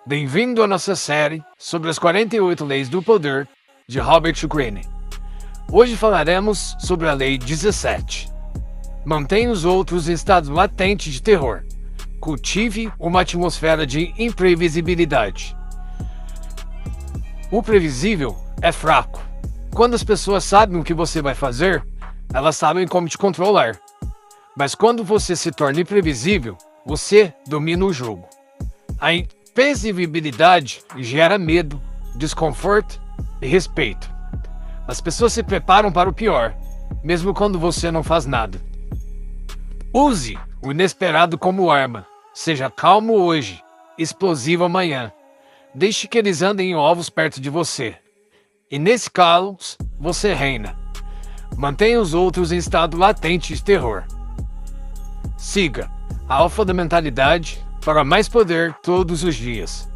Bem-vindo à nossa série sobre as 48 Leis do Poder, de Robert Greene. Hoje falaremos sobre a Lei 17. Mantenha os outros em estado latente de terror. Cultive uma atmosfera de imprevisibilidade. O previsível é fraco. Quando as pessoas sabem o que você vai fazer, elas sabem como te controlar. Mas quando você se torna imprevisível, você domina o jogo. A imprevisibilidade gera medo, desconforto e respeito. As pessoas se preparam para o pior, mesmo quando você não faz nada. Use o inesperado como arma. Seja calmo hoje, explosivo amanhã. Deixe que eles andem em ovos perto de você. E nesse caos, você reina. Mantenha os outros em estado latente de terror. Siga a alfa da mentalidade para mais poder todos os dias.